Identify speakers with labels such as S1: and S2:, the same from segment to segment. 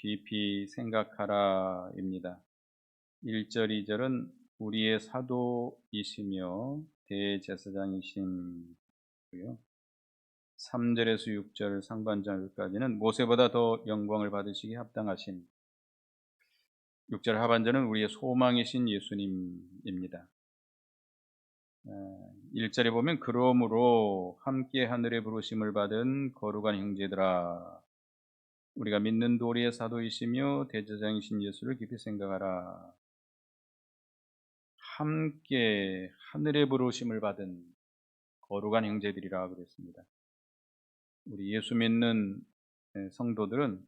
S1: 깊이 생각하라입니다. 1절, 2절은 우리의 사도이시며 대제사장이신고요. 3절에서 6절 상반절까지는 모세보다 더 영광을 받으시기에 합당하신, 6절 하반절은 우리의 소망이신 예수님입니다. 1절에 보면 그러므로 함께 하늘의 부르심을 받은 거룩한 형제들아, 우리가 믿는 도리의 사도이시며 대제사장이신 예수를 깊이 생각하라. 함께 하늘의 부르심을 받은 거룩한 형제들이라 그랬습니다. 우리 예수 믿는 성도들은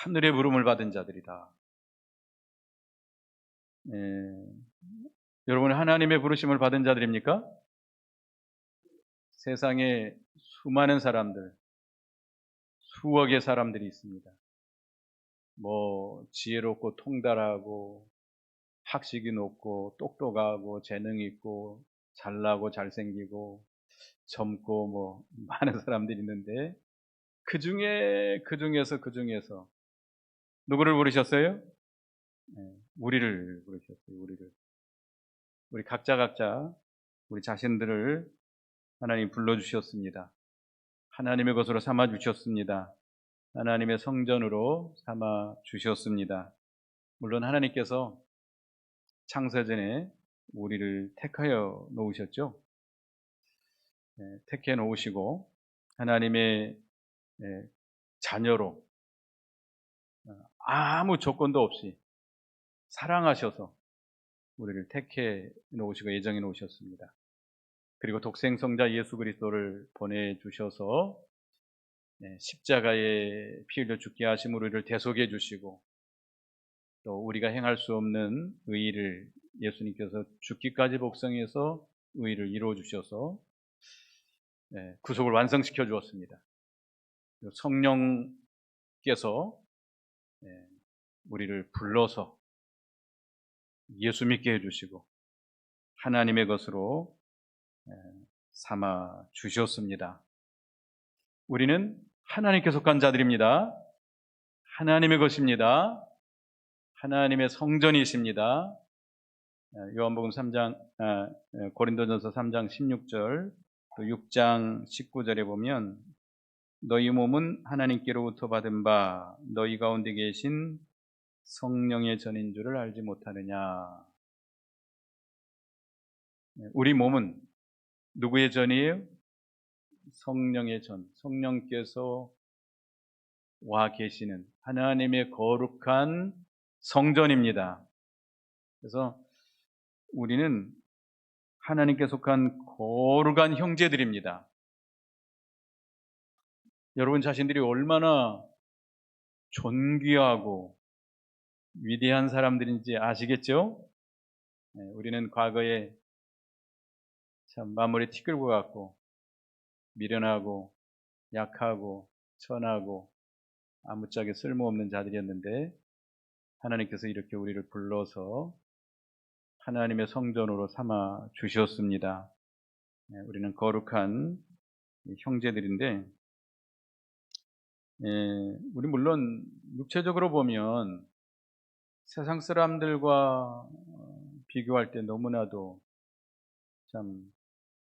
S1: 하늘의 부름을 받은 자들이다. 여러분, 하나님의 부르심을 받은 자들입니까? 세상에 수많은 사람들, 수억의 사람들이 있습니다. 지혜롭고 통달하고 학식이 높고 똑똑하고 재능이 있고 잘나고 잘생기고 젊고 많은 사람들이 있는데 그 중에서 누구를 부르셨어요? 우리를 부르셨어요. 우리 각자 우리 자신들을 하나님 불러주셨습니다. 하나님의 것으로 삼아 주셨습니다. 하나님의 성전으로 삼아 주셨습니다. 물론 하나님께서 창세전에 우리를 택하여 놓으셨죠. 택해 놓으시고 하나님의 자녀로 아무 조건도 없이 사랑하셔서 우리를 택해 놓으시고 예정해 놓으셨습니다. 그리고 독생성자 예수 그리스도를 보내주셔서 십자가에 피 흘려 죽게 하심 우리를 대속해 주시고, 또 우리가 행할 수 없는 의의를 예수님께서 죽기까지 복성해서 의의를 이루어 주셔서 구속을 완성시켜 주었습니다. 성령께서 우리를 불러서 예수 믿게 해주시고 하나님의 것으로 삼아 주셨습니다. 우리는 하나님께 속한 자들입니다. 하나님의 것입니다. 하나님의 성전이십니다. 요한복음 3장, 고린도전서 3장 16절, 또 6장 19절에 보면 너희 몸은 하나님께로부터 받은 바 너희 가운데 계신 성령의 전인 줄을 알지 못하느냐. 우리 몸은 누구의 전이에요? 성령의 전, 성령께서 와 계시는 하나님의 거룩한 성전입니다. 그래서 우리는 하나님께 속한 거룩한 형제들입니다. 여러분 자신들이 얼마나 존귀하고 위대한 사람들인지 아시겠죠? 우리는 과거에 참 마음머리 티끌고 같고 미련하고 약하고 천하고 아무짝에 쓸모없는 자들이었는데 하나님께서 이렇게 우리를 불러서 하나님의 성전으로 삼아 주셨습니다. 우리는 거룩한 형제들인데, 우리 물론 육체적으로 보면 세상 사람들과 비교할 때 너무나도 참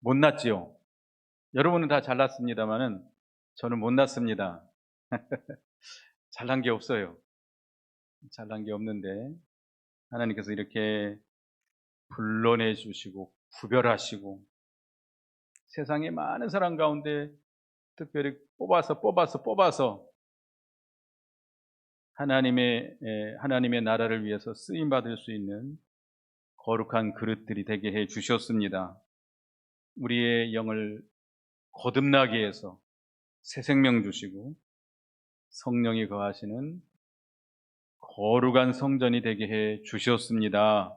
S1: 못났지요. 여러분은 다 잘났습니다만은 저는 못났습니다. 잘난 게 없어요. 잘난 게 없는데 하나님께서 이렇게 불러내 주시고 구별하시고 세상의 많은 사람 가운데 특별히 뽑아서 하나님의 나라를 위해서 쓰임 받을 수 있는 거룩한 그릇들이 되게 해 주셨습니다. 우리의 영을 거듭나게 해서 새 생명 주시고 성령이 거하시는 거룩한 성전이 되게 해 주셨습니다.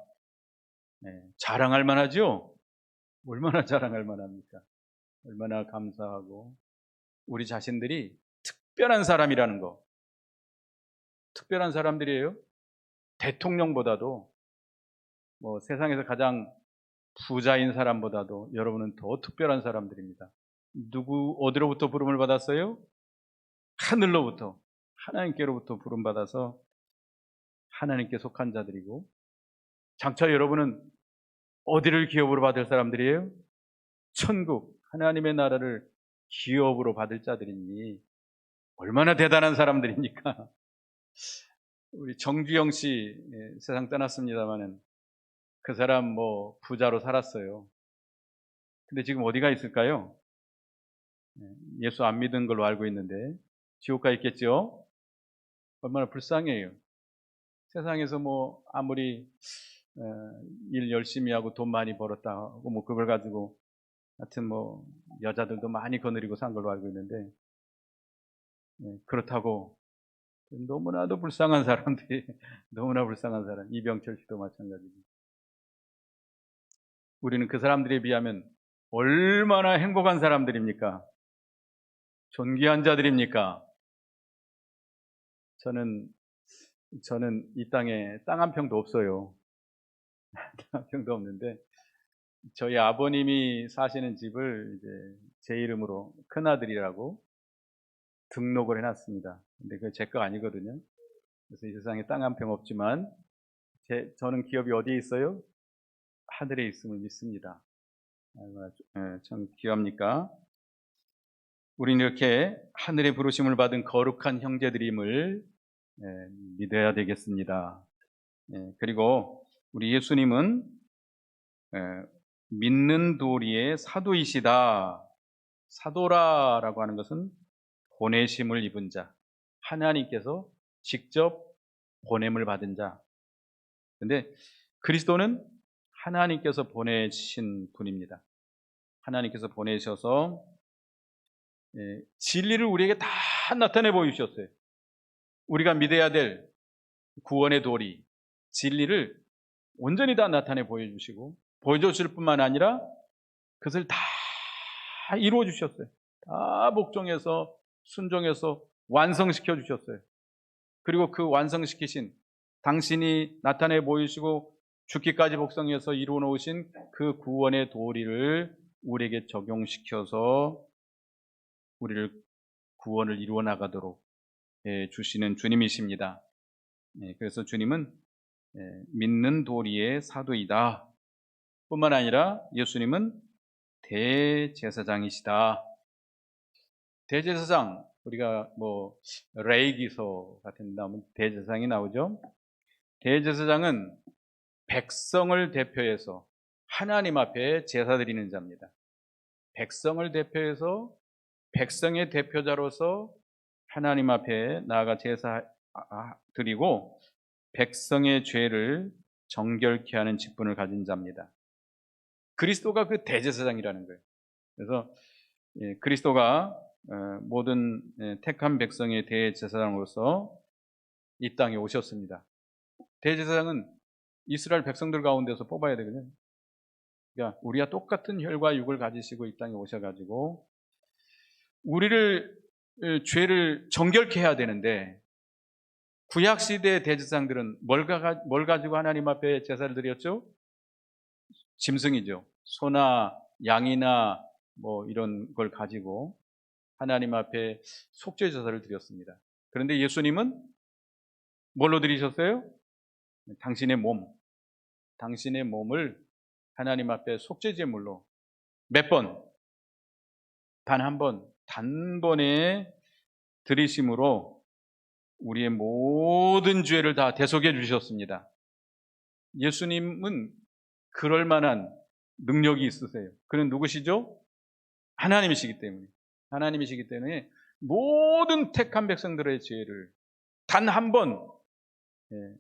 S1: 자랑할 만하죠? 얼마나 자랑할 만합니까? 얼마나 감사하고 우리 자신들이 특별한 사람이라는 거, 특별한 사람들이에요. 대통령보다도 세상에서 가장 부자인 사람보다도 여러분은 더 특별한 사람들입니다. 어디로부터 부름을 받았어요? 하늘로부터. 하나님께로부터 부름받아서 하나님께 속한 자들이고, 장차 여러분은 어디를 기업으로 받을 사람들이에요? 천국, 하나님의 나라를 기업으로 받을 자들이니 얼마나 대단한 사람들입니까? 우리 정주영 씨, 세상 떠났습니다마는 그 사람 뭐 부자로 살았어요. 근데 지금 어디가 있을까요? 예수 안 믿은 걸로 알고 있는데 지옥 가 있겠죠? 얼마나 불쌍해요. 세상에서 뭐 아무리 어, 일 열심히 하고 돈 많이 벌었다 하고 뭐 그걸 가지고 하여튼 뭐 여자들도 많이 거느리고 산 걸로 알고 있는데, 그렇다고 너무나도 불쌍한 사람들이 너무나 불쌍한 사람, 이병철 씨도 마찬가지고, 우리는 그 사람들에 비하면 얼마나 행복한 사람들입니까? 존귀한 자들입니까? 저는 이 땅에 땅 한 평도 없어요. 땅 한 평도 없는데 저희 아버님이 사시는 집을 이제 제 이름으로 큰아들이라고 등록을 해놨습니다. 근데 그게 제 거 아니거든요. 그래서 이 세상에 땅 한 평 없지만 저는 기업이 어디에 있어요? 하늘에 있음을 믿습니다. 참 귀합니까? 우리는 이렇게 하늘의 부르심을 받은 거룩한 형제들임을 믿어야 되겠습니다. 그리고 우리 예수님은 믿는 도리의 사도이시다. 사도라라고 하는 것은 보내심을 입은 자, 하나님께서 직접 보냄을 받은 자. 근데 그리스도는 하나님께서 보내신 분입니다. 하나님께서 보내셔서 진리를 우리에게 다 나타내 보이셨어요. 우리가 믿어야 될 구원의 도리, 진리를 온전히 다 나타내 보여주시고, 보여주실 뿐만 아니라 그것을 다 이루어 주셨어요. 다 복종해서 순종해서 완성시켜 주셨어요. 그리고 그 완성시키신, 당신이 나타내 보이시고 죽기까지 복성해서 이루어 놓으신 그 구원의 도리를 우리에게 적용시켜서 우리를 구원을 이루어 나가도록 주시는 주님이십니다. 그래서 주님은 믿는 도리의 사도이다 뿐만 아니라 예수님은 대제사장이시다. 대제사장, 우리가 뭐 레위기서 같은 데 나오면 대제사장이 나오죠. 대제사장은 백성을 대표해서 하나님 앞에 제사 드리는 자입니다. 백성을 대표해서 백성의 대표자로서 하나님 앞에 나아가 제사 드리고 백성의 죄를 정결케 하는 직분을 가진 자입니다. 그리스도가 그 대제사장이라는 거예요. 그래서 그리스도가 모든 택한 백성의 대제사장으로서 이 땅에 오셨습니다. 대제사장은 이스라엘 백성들 가운데서 뽑아야 되거든요. 그러니까 우리와 똑같은 혈과 육을 가지시고 이 땅에 오셔가지고 우리를 죄를 정결케 해야 되는데, 구약시대 대제사장들은 뭘 가지고 하나님 앞에 제사를 드렸죠? 짐승이죠. 소나 양이나 뭐 이런 걸 가지고 하나님 앞에 속죄 제사를 드렸습니다. 그런데 예수님은 뭘로 드리셨어요? 당신의 몸을 하나님 앞에 속죄 제물로 몇 번? 단 한 번, 단번에 드리심으로 우리의 모든 죄를 다 대속해 주셨습니다. 예수님은 그럴 만한 능력이 있으세요. 그는 누구시죠? 하나님이시기 때문에 모든 택한 백성들의 죄를 단 한 번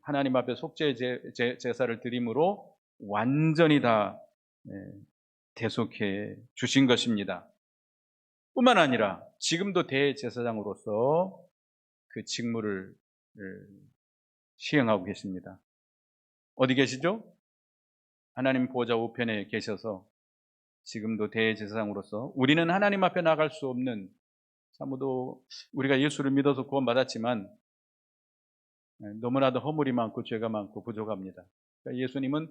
S1: 하나님 앞에 속죄 제사를 드림으로 완전히 다 대속해 주신 것입니다. 뿐만 아니라 지금도 대제사장으로서 그 직무를 시행하고 계십니다. 어디 계시죠? 하나님 보좌 우편에 계셔서 지금도 대제사장으로서 우리는 하나님 앞에 나갈 수 없는, 사모도 우리가 예수를 믿어서 구원받았지만 너무나도 허물이 많고 죄가 많고 부족합니다. 그러니까 예수님은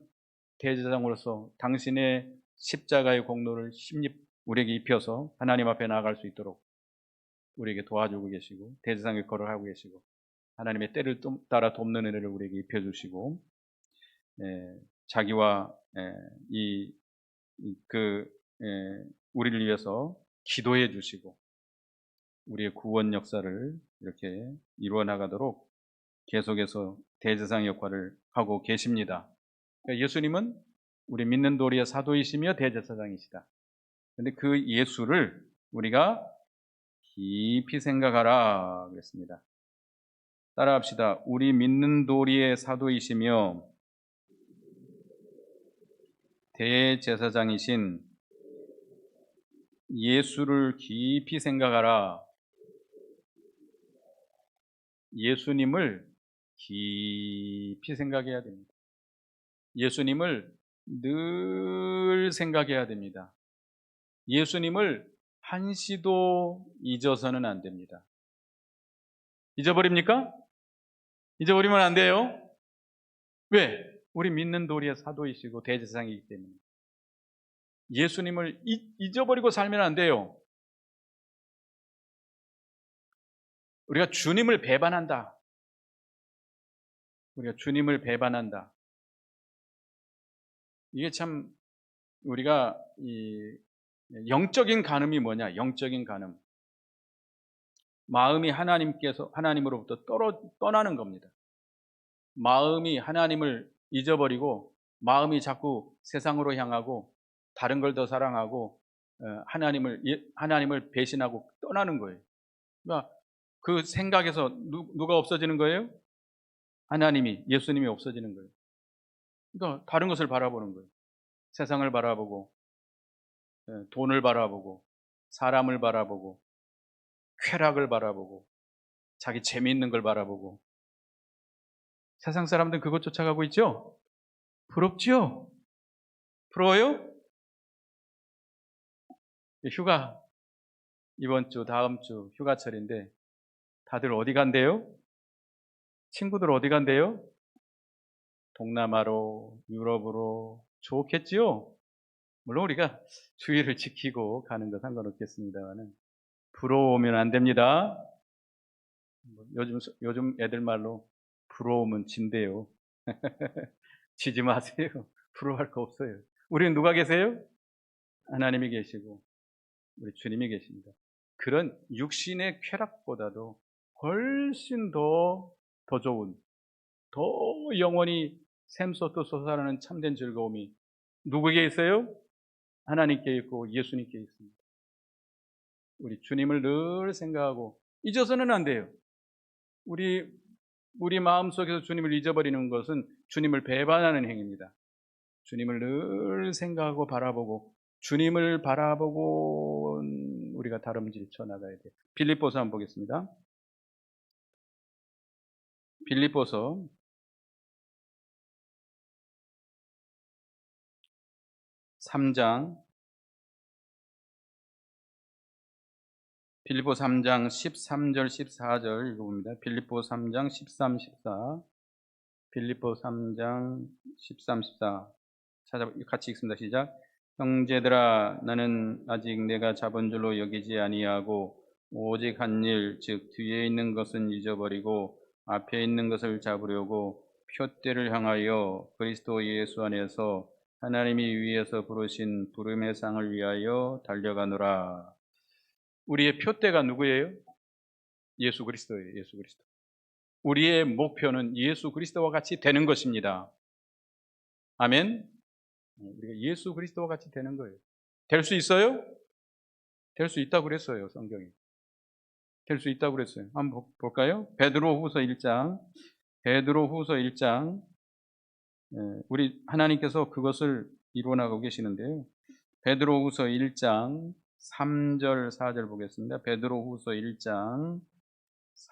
S1: 대제사장으로서 당신의 십자가의 공로를 우리에게 입혀서 하나님 앞에 나아갈 수 있도록 우리에게 도와주고 계시고 대제사장 역할을 하고 계시고 하나님의 때를 따라 돕는 은혜를 우리에게 입혀주시고 자기와 우리를 위해서 기도해 주시고 우리의 구원 역사를 이렇게 이루어 나가도록 계속해서 대제사장 역할을 하고 계십니다. 그러니까 예수님은 우리 믿는 도리의 사도이시며 대제사장이시다. 그런데 그 예수를 우리가 깊이 생각하라 그랬습니다. 따라합시다. 우리 믿는 도리의 사도이시며 대제사장이신 예수를 깊이 생각하라. 예수님을 깊이 생각해야 됩니다. 예수님을 늘 생각해야 됩니다. 예수님을 한시도 잊어서는 안 됩니다. 잊어버립니까? 잊어버리면 안 돼요. 왜? 우리 믿는 도리의 사도이시고 대제사장이기 때문에. 예수님을 잊어버리고 살면 안 돼요. 우리가 주님을 배반한다. 우리가 주님을 배반한다. 이게 참 우리가 이 영적인 간음이 뭐냐? 영적인 간음. 마음이 하나님으로부터 떠나는 겁니다. 마음이 하나님을 잊어버리고 마음이 자꾸 세상으로 향하고 다른 걸 더 사랑하고 하나님을 배신하고 떠나는 거예요. 그러니까 그 생각에서 누가 없어지는 거예요? 예수님이 없어지는 거예요. 그러니까 다른 것을 바라보는 거예요. 세상을 바라보고 돈을 바라보고 사람을 바라보고 쾌락을 바라보고 자기 재미있는 걸 바라보고 세상 사람들은 그것 쫓아가고 있죠? 부럽지요? 부러워요? 휴가 이번 주 다음 주 휴가철인데 다들 어디 간대요? 친구들 어디 간대요? 동남아로 유럽으로 좋겠지요? 물론 우리가 주의를 지키고 가는 거 상관없겠습니다만 부러우면 안 됩니다. 요즘 애들 말로 부러우면 진대요. 지지 마세요. 부러워할 거 없어요. 우리는 누가 계세요? 하나님이 계시고 우리 주님이 계십니다. 그런 육신의 쾌락보다도 훨씬 더 좋은, 더 영원히 샘솟고 솟아나는 참된 즐거움이 누구에게 있어요? 하나님께 있고 예수님께 있습니다. 우리 주님을 늘 생각하고 잊어서는 안 돼요. 우리 마음속에서 주님을 잊어버리는 것은 주님을 배반하는 행위입니다. 주님을 늘 생각하고 바라보고 주님을 바라보고 우리가 다름질 쳐나가야 돼요. 빌립보서 한번 보겠습니다. 빌립보서 3장 13절 14절 읽어봅니다. 빌립보 3장 13, 14 빌립보 3장 13, 14 같이 읽습니다. 시작. 형제들아 나는 아직 내가 잡은 줄로 여기지 아니하고 오직 한 일 즉 뒤에 있는 것은 잊어버리고 앞에 있는 것을 잡으려고 표대를 향하여 그리스도 예수 안에서 하나님이 위에서 부르신 부름의 상을 위하여 달려가노라. 우리의 표대가 누구예요? 예수 그리스도예요. 예수 그리스도. 우리의 목표는 예수 그리스도와 같이 되는 것입니다. 아멘. 우리가 예수 그리스도와 같이 되는 거예요. 될 수 있어요? 될 수 있다고 그랬어요. 성경이. 될 수 있다고 그랬어요. 한번 볼까요? 베드로후서 1장. 우리 하나님께서 그것을 이루어나가고 계시는데요. 베드로후서 1장 3절 4절 보겠습니다. 베드로후서 1장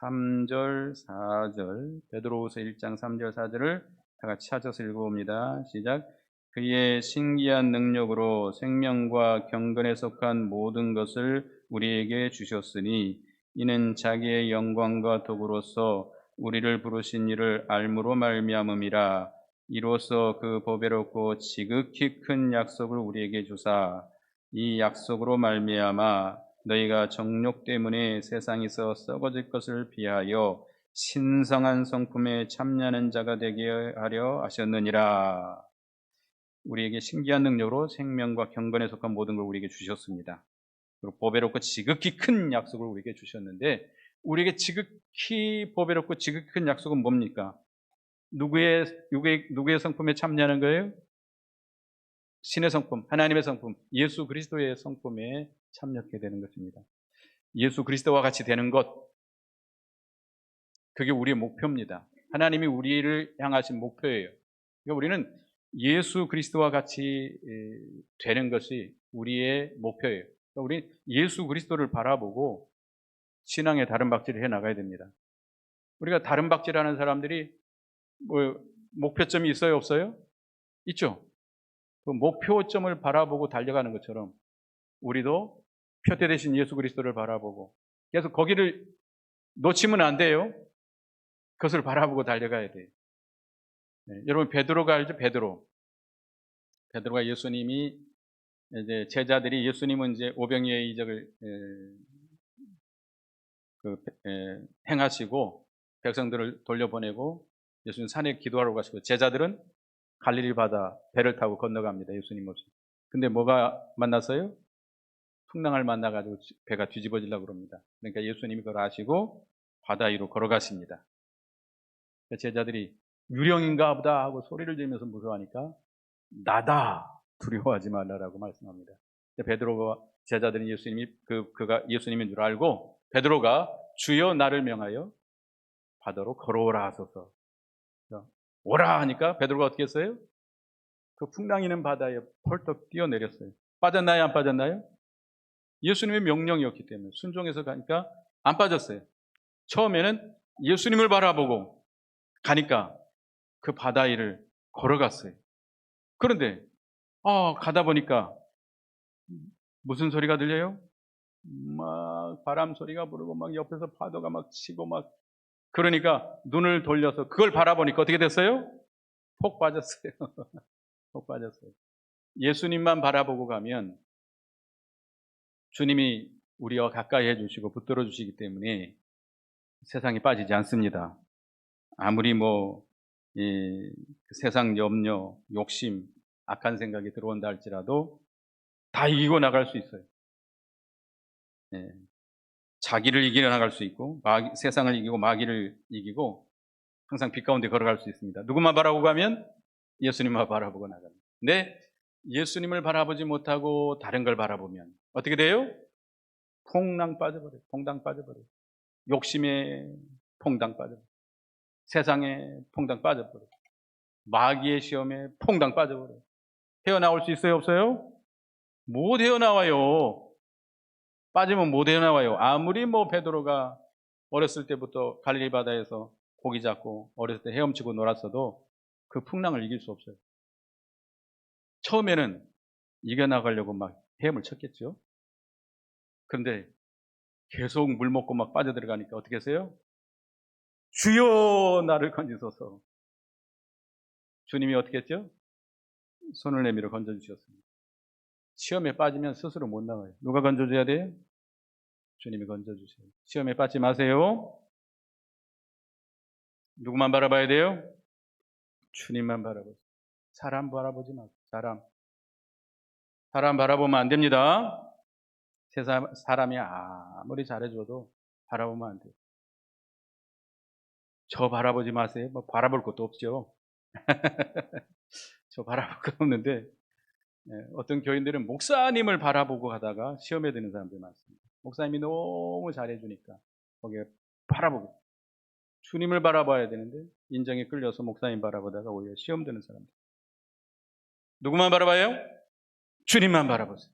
S1: 3절 4절 베드로후서 1장 3절 4절을 다 같이 찾아서 읽어봅니다. 시작. 그의 신기한 능력으로 생명과 경건에 속한 모든 것을 우리에게 주셨으니 이는 자기의 영광과 도구로서 우리를 부르신 이를 알므로 말미암음이라. 이로써 그 보배롭고 지극히 큰 약속을 우리에게 주사 이 약속으로 말미암아 너희가 정욕 때문에 세상에서 썩어질 것을 비하여 신성한 성품에 참여하는 자가 되게 하려 하셨느니라. 우리에게 신기한 능력으로 생명과 경건에 속한 모든 걸 우리에게 주셨습니다. 그리고 보배롭고 지극히 큰 약속을 우리에게 주셨는데, 우리에게 지극히 보배롭고 지극히 큰 약속은 뭡니까? 누구의 성품에 참여하는 거예요? 신의 성품, 하나님의 성품, 예수 그리스도의 성품에 참여하게 되는 것입니다. 예수 그리스도와 같이 되는 것, 그게 우리의 목표입니다. 하나님이 우리를 향하신 목표예요. 그러니까 우리는 예수 그리스도와 같이 되는 것이 우리의 목표예요. 그러니까 우리 예수 그리스도를 바라보고 신앙의 다른 박질을 해 나가야 됩니다. 우리가 다른 박질하는 사람들이 뭐 목표점이 있어요, 없어요? 있죠. 그 목표점을 바라보고 달려가는 것처럼 우리도 표대 대신 예수 그리스도를 바라보고 계속 거기를 놓치면 안 돼요. 그것을 바라보고 달려가야 돼요. 네, 여러분 베드로가 알죠? 베드로가 예수님이 이제 제자들이 예수님은 이제 오병이의 이적을 행하시고 백성들을 돌려보내고 예수님 산에 기도하러 가시고 제자들은 갈릴리 바다 배를 타고 건너갑니다. 예수님 없이. 근데 뭐가 만났어요? 풍랑을 만나가지고 배가 뒤집어지려고 그럽니다. 그러니까 예수님이 그걸 아시고 바다 위로 걸어가십니다. 제자들이 유령인가 보다 하고 소리를 지르면서 무서워하니까 나다 두려워하지 말라라고 말씀합니다. 베드로가 제자들은 그가 예수님인 줄 알고 베드로가 주여 나를 명하여 바다로 걸어오라 하소서. 오라 하니까 베드로가 어떻게 했어요? 그 풍랑이는 바다에 펄떡 뛰어내렸어요. 빠졌나요? 안 빠졌나요? 예수님의 명령이었기 때문에 순종해서 가니까 안 빠졌어요. 처음에는 예수님을 바라보고 가니까 그 바다 위를 걸어갔어요. 그런데 가다 보니까 무슨 소리가 들려요? 막 바람 소리가 부르고 막 옆에서 파도가 막 치고 막 그러니까 눈을 돌려서 그걸 바라보니까 어떻게 됐어요? 폭 빠졌어요. 폭 빠졌어요. 예수님만 바라보고 가면 주님이 우리와 가까이 해주시고 붙들어 주시기 때문에 세상에 빠지지 않습니다. 아무리 세상 염려, 욕심, 악한 생각이 들어온다 할지라도 다 이기고 나갈 수 있어요. 예. 자기를 이겨 나갈 수 있고 세상을 이기고 마귀를 이기고 항상 빛 가운데 걸어갈 수 있습니다. 누구만 바라보고 가면 예수님만 바라보고 나갑니다. 근데 예수님을 바라보지 못하고 다른 걸 바라보면 어떻게 돼요? 퐁당 빠져버려요. 퐁당 빠져버려요. 욕심에 퐁당 빠져버려요. 세상에 퐁당 빠져버려요. 마귀의 시험에 퐁당 빠져버려요. 헤어나올 수 있어요? 없어요? 못 헤어나와요. 빠지면 못 헤어나와요. 아무리 베드로가 어렸을 때부터 갈릴리 바다에서 고기 잡고 어렸을 때 헤엄치고 놀았어도 그 풍랑을 이길 수 없어요. 처음에는 이겨나가려고 막 헤엄을 쳤겠죠. 그런데 계속 물 먹고 막 빠져들어가니까 어떻게 했어요? 주여 나를 건지소서. 주님이 어떻게 했죠? 손을 내밀어 건져주셨습니다. 시험에 빠지면 스스로 못 나와요. 누가 건져줘야 돼요? 주님이 건져주세요. 시험에 빠지지 마세요. 누구만 바라봐야 돼요? 주님만 바라보세요. 사람 바라보지 마세요. 사람 바라보면 안 됩니다. 사람이 아무리 잘해줘도 바라보면 안 돼요. 저 바라보지 마세요. 바라볼 것도 없죠. 저 바라볼 거 없는데 어떤 교인들은 목사님을 바라보고 가다가 시험에 드는 사람들이 많습니다. 목사님이 너무 잘해주니까 거기에 바라보고 주님을 바라봐야 되는데 인정에 끌려서 목사님 바라보다가 오히려 시험 드는 사람들. 누구만 바라봐요? 주님만 바라보세요.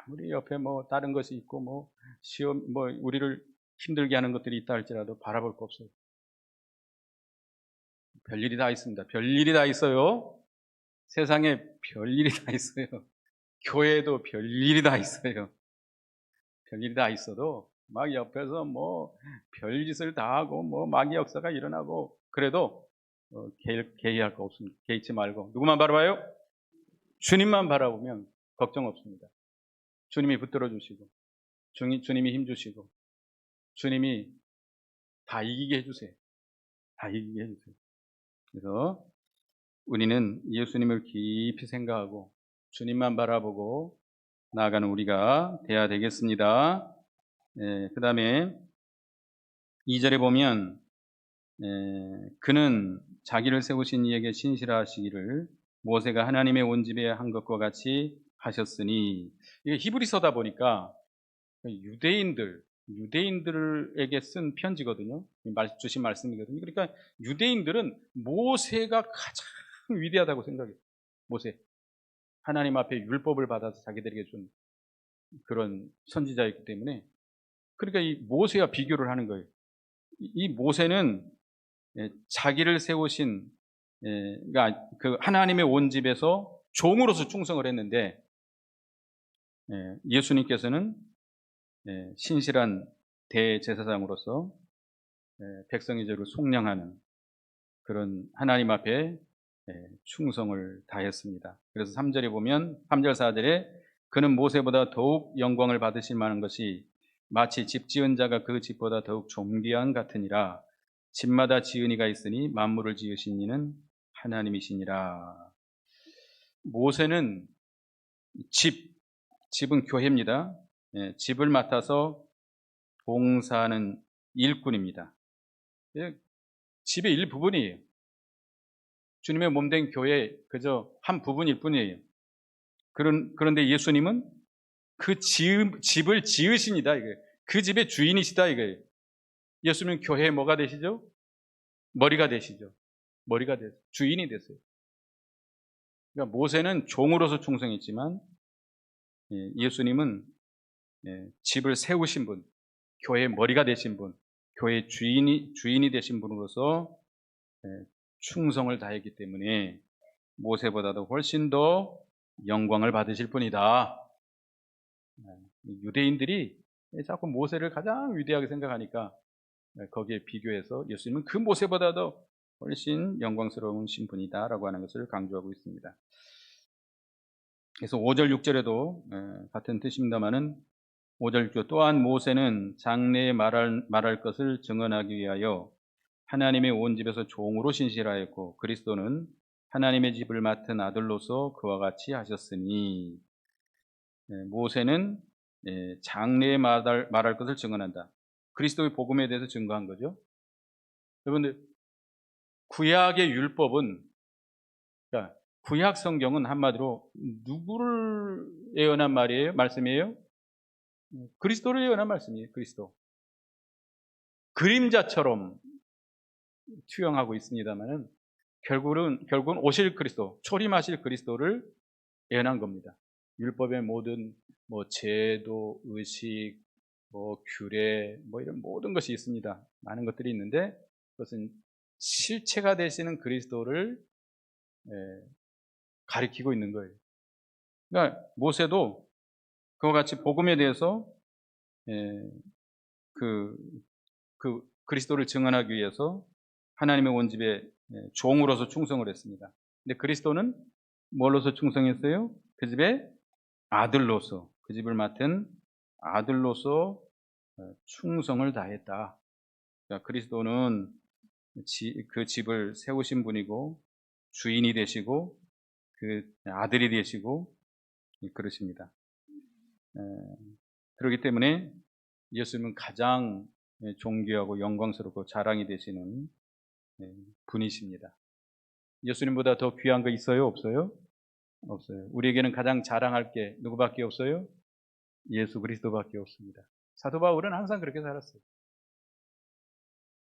S1: 우리 옆에 다른 것이 있고 시험 우리를 힘들게 하는 것들이 있다 할지라도 바라볼 거 없어요. 별일이 다 있습니다. 별일이 다 있어요. 세상에 별일이 다 있어요. 교회도 별일이 다 있어요. 별일이 다 있어도 막 옆에서 별짓을 다 하고 마귀 역사가 일어나고 그래도 개의할 거 없습니다. 개의치 말고 누구만 바라봐요? 주님만 바라보면 걱정 없습니다. 주님이 붙들어 주시고 주님이 힘주시고 주님이 다 이기게 해주세요. 다 이기게 해주세요. 그래서 우리는 예수님을 깊이 생각하고 주님만 바라보고 나아가는 우리가 돼야 되겠습니다. 그 다음에 2절에 보면 그는 자기를 세우신 이에게 신실하시기를 모세가 하나님의 온 집에 한 것과 같이 하셨으니, 이게 히브리서다 보니까 유대인들에게 쓴 편지거든요. 주신 말씀이거든요. 그러니까 유대인들은 모세가 가장 위대하다고 생각해요. 모세, 하나님 앞에 율법을 받아서 자기들에게 준 그런 선지자였기 때문에, 그러니까 이 모세와 비교를 하는 거예요. 이 모세는 자기를 세우신, 그러니까 그 하나님의 온 집에서 종으로서 충성을 했는데, 예수님께서는 신실한 대제사장으로서 백성의 죄를 속량하는 그런 하나님 앞에 충성을 다했습니다. 그래서 3절에 보면 3절 4절에 그는 모세보다 더욱 영광을 받으실 만한 것이 마치 집 지은 자가 그 집보다 더욱 존귀한 같으니라. 집마다 지은 이가 있으니 만물을 지으신 이는 하나님이시니라. 모세는 집은 교회입니다. 집을 맡아서 봉사하는 일꾼입니다. 집의 일부분이에요. 주님의 몸된 교회 그저 한 부분일 뿐이에요. 그런데 예수님은 그 집을 지으신이다 이거예요. 그 집의 주인이시다 이거예요. 예수님은 교회의 뭐가 되시죠? 머리가 되시죠. 주인이 됐어요. 그러니까 모세는 종으로서 충성했지만 예수님은 집을 세우신 분, 교회의 머리가 되신 분, 교회의 주인이 되신 분으로서 충성을 다했기 때문에 모세보다도 훨씬 더 영광을 받으실 분이다. 유대인들이 자꾸 모세를 가장 위대하게 생각하니까 거기에 비교해서 예수님은 그 모세보다도 훨씬 영광스러운 신분이다라고 하는 것을 강조하고 있습니다. 그래서 5절 6절에도 같은 뜻입니다마는 5절 6절 또한 모세는 장래에 말할 것을 증언하기 위하여 하나님의 온 집에서 종으로 신실하였고 그리스도는 하나님의 집을 맡은 아들로서 그와 같이 하셨으니, 모세는 장래에 말할 것을 증언한다. 그리스도의 복음에 대해서 증거한 거죠. 여러분들 구약의 율법은, 그러니까 구약 성경은 한마디로 누구를 예언한 말씀이에요? 그리스도를 예언한 말씀이에요. 그리스도. 그림자처럼 투영하고 있습니다만은 결국은 오실 그리스도, 초림하실 그리스도를 예언한 겁니다. 율법의 모든 제도, 의식, 규례, 이런 모든 것이 있습니다. 많은 것들이 있는데 그것은 실체가 되시는 그리스도를 가리키고 있는 거예요. 그러니까 모세도 그와 같이 복음에 대해서 그 그리스도를 증언하기 위해서 하나님의 온 집에 종으로서 충성을 했습니다. 근데 그리스도는 뭘로서 충성했어요? 그 집의 아들로서, 그 집을 맡은 아들로서 충성을 다했다. 그러니까 그리스도는 그 집을 세우신 분이고 주인이 되시고 그 아들이 되시고 그러십니다. 그렇기 때문에 예수님은 가장 존귀하고 영광스럽고 자랑이 되시는 분이십니다. 예수님보다 더 귀한 거 있어요? 없어요? 없어요. 우리에게는 가장 자랑할 게 누구밖에 없어요? 예수 그리스도밖에 없습니다. 사도 바울은 항상 그렇게 살았어요.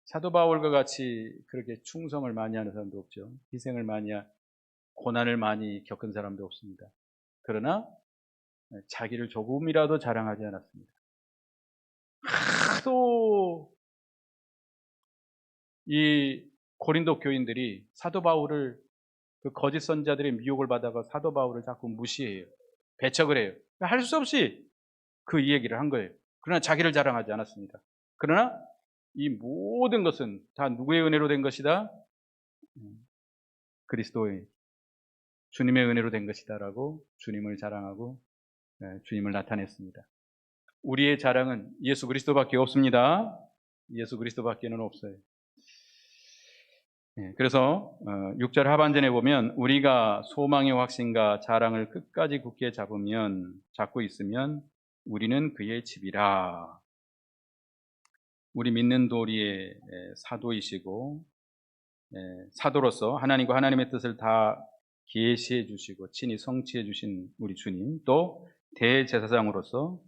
S1: 사도 바울과 같이 그렇게 충성을 많이 하는 사람도 없죠. 희생을 많이 고난을 많이 겪은 사람도 없습니다. 그러나 자기를 조금이라도 자랑하지 않았습니다. 하도 이 고린도 교인들이 사도 바울을, 그 거짓 선자들의 미혹을 받아가 사도 바울을 자꾸 무시해요. 배척을 해요. 할 수 없이 그 얘기를 한 거예요. 그러나 자기를 자랑하지 않았습니다. 그러나 이 모든 것은 다 누구의 은혜로 된 것이다? 그리스도의, 주님의 은혜로 된 것이다라고 주님을 자랑하고 주님을 나타냈습니다. 우리의 자랑은 예수 그리스도밖에 없습니다. 예수 그리스도밖에는 없어요. 그래서 6절 하반전에 보면 우리가 소망의 확신과 자랑을 끝까지 굳게 잡고 있으면 우리는 그의 집이라. 우리 믿는 도리의 사도이시고 사도로서 하나님과 하나님의 뜻을 다 계시해 주시고 친히 성취해 주신 우리 주님, 또 대제사장으로서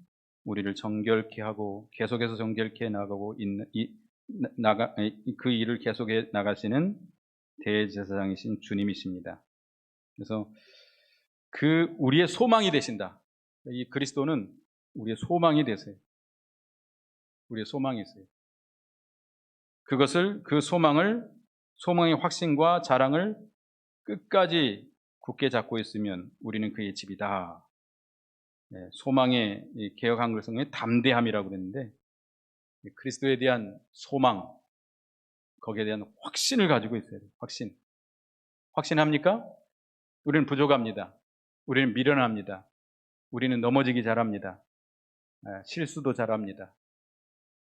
S1: 우리를 정결케 하고 계속해서 정결케 나가고 있는 그 일을 계속해 나가시는 대제사장이신 주님이십니다. 그래서 그 우리의 소망이 되신다. 이 그리스도는 우리의 소망이 되세요. 우리의 소망이 있어요. 그 소망의 확신과 자랑을 끝까지 굳게 잡고 있으면 우리는 그의 집이다. 소망의 개역 한글성의 담대함이라고 그랬는데, 그리스도에 대한 소망, 거기에 대한 확신을 가지고 있어요. 확신합니까? 우리는 부족합니다. 우리는 미련합니다. 우리는 넘어지기 잘합니다. 실수도 잘합니다.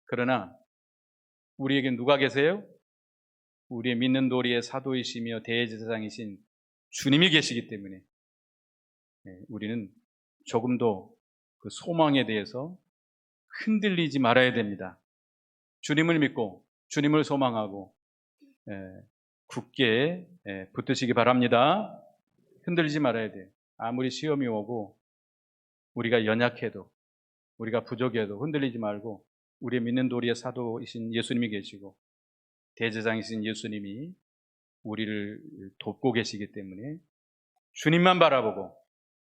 S1: 그러나 우리에겐 누가 계세요? 우리의 믿는 도리의 사도이시며 대제사장이신 주님이 계시기 때문에 우리는 조금도 그 소망에 대해서 흔들리지 말아야 됩니다. 주님을 믿고 주님을 소망하고 굳게 붙드시기 바랍니다. 흔들리지 말아야 돼요. 아무리 시험이 오고 우리가 연약해도 우리가 부족해도 흔들리지 말고 우리의 믿는 도리의 사도이신 예수님이 계시고 대제사장이신 예수님이 우리를 돕고 계시기 때문에 주님만 바라보고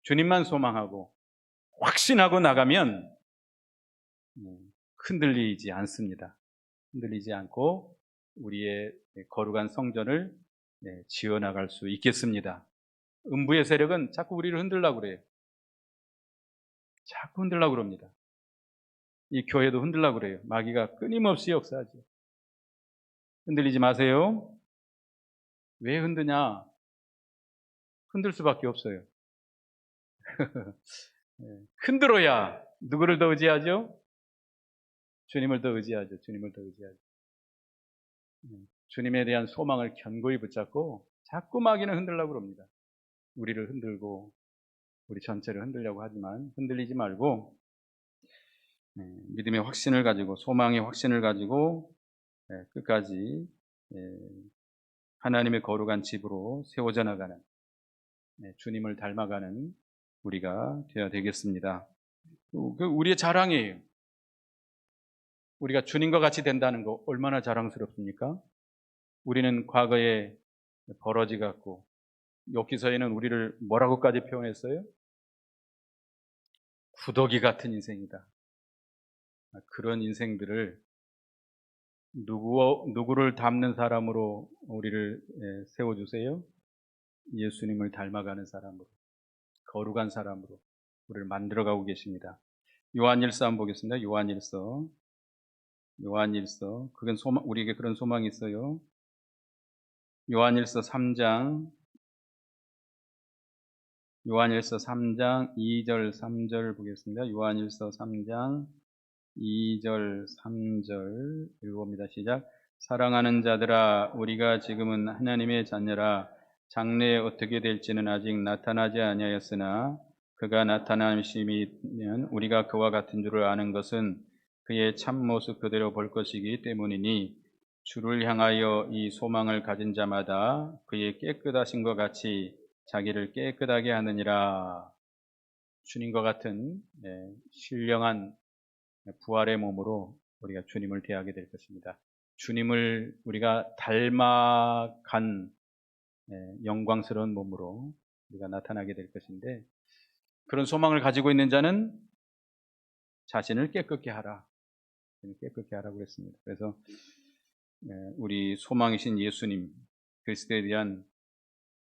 S1: 주님만 소망하고 확신하고 나가면 흔들리지 않습니다. 흔들리지 않고 우리의 거룩한 성전을 지어나갈 수 있겠습니다. 음부의 세력은 자꾸 우리를 흔들려고 그래요. 자꾸 흔들려고 그럽니다. 이 교회도 흔들려고 그래요. 마귀가 끊임없이 역사하죠. 흔들리지 마세요. 왜 흔드냐? 흔들 수밖에 없어요. 흔들어야 누구를 더 의지하죠? 주님을 더 의지하죠. 주님을 더 의지하죠. 주님에 대한 소망을 견고히 붙잡고 자꾸 마귀는 흔들려고 그럽니다. 우리를 흔들고 우리 전체를 흔들려고 하지만 흔들리지 말고 믿음의 확신을 가지고 소망의 확신을 가지고 끝까지 하나님의 거룩한 집으로 세워져 나가는 주님을 닮아가는 우리가 되어야 되겠습니다. 우리의 자랑이에요. 우리가 주님과 같이 된다는 거 얼마나 자랑스럽습니까? 우리는 과거에 버러지 같고 욥기서에는 우리를 뭐라고까지 표현했어요? 구더기 같은 인생이다. 그런 인생들을 누구를 닮는 사람으로 우리를 세워주세요? 예수님을 닮아가는 사람으로, 거룩한 사람으로 우리를 만들어가고 계십니다. 요한일서 한번 보겠습니다. 요한일서. 그건 우리에게 그런 소망이 있어요. 요한일서 3장 2절 3절 보겠습니다. 요한일서 3장 2절 3절 읽어봅니다. 시작. 사랑하는 자들아, 우리가 지금은 하나님의 자녀라. 장래에 어떻게 될지는 아직 나타나지 아니하였으나 그가 나타나시면 우리가 그와 같은 줄을 아는 것은 그의 참모습 그대로 볼 것이기 때문이니 주를 향하여 이 소망을 가진 자마다 그의 깨끗하신 것 같이 자기를 깨끗하게 하느니라. 주님과 같은 신령한 부활의 몸으로 우리가 주님을 대하게 될 것입니다. 주님을 우리가 닮아간 영광스러운 몸으로 우리가 나타나게 될 것인데, 그런 소망을 가지고 있는 자는 자신을 깨끗게 하라. 깨끗게 하라고 그랬습니다. 그래서 우리 소망이신 예수님 그리스도에 대한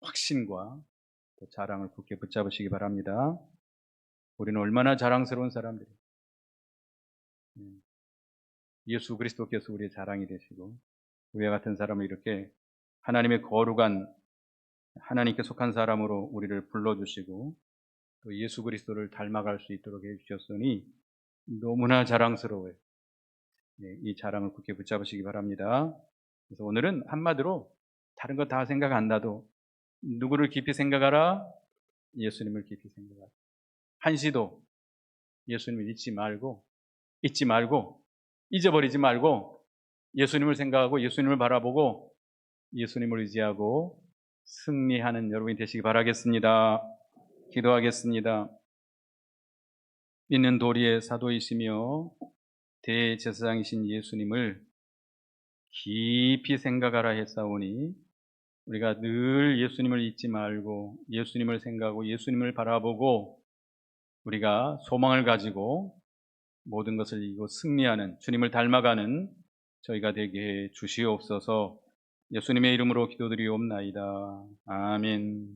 S1: 확신과 또 자랑을 굳게 붙잡으시기 바랍니다. 우리는 얼마나 자랑스러운 사람들이에요. 예수 그리스도께서 우리의 자랑이 되시고 우리와 같은 사람을 이렇게 하나님의 거룩한 하나님께 속한 사람으로 우리를 불러주시고 또 예수 그리스도를 닮아갈 수 있도록 해주셨으니 너무나 자랑스러워요. 네, 이 자랑을 굳게 붙잡으시기 바랍니다. 그래서 오늘은 한마디로 다른 거 다 생각 안 나도 누구를 깊이 생각하라? 예수님을 깊이 생각하라. 한시도 예수님을 잊지 말고, 잊어버리지 말고 예수님을 생각하고 예수님을 바라보고 예수님을 의지하고 승리하는 여러분이 되시기 바라겠습니다. 기도하겠습니다. 믿는 도리의 사도이시며 대제사장이신 예수님을 깊이 생각하라 했사오니 우리가 늘 예수님을 잊지 말고 예수님을 생각하고 예수님을 바라보고 우리가 소망을 가지고 모든 것을 이기고 승리하는 주님을 닮아가는 저희가 되게 해 주시옵소서. 예수님의 이름으로 기도드리옵나이다. 아멘.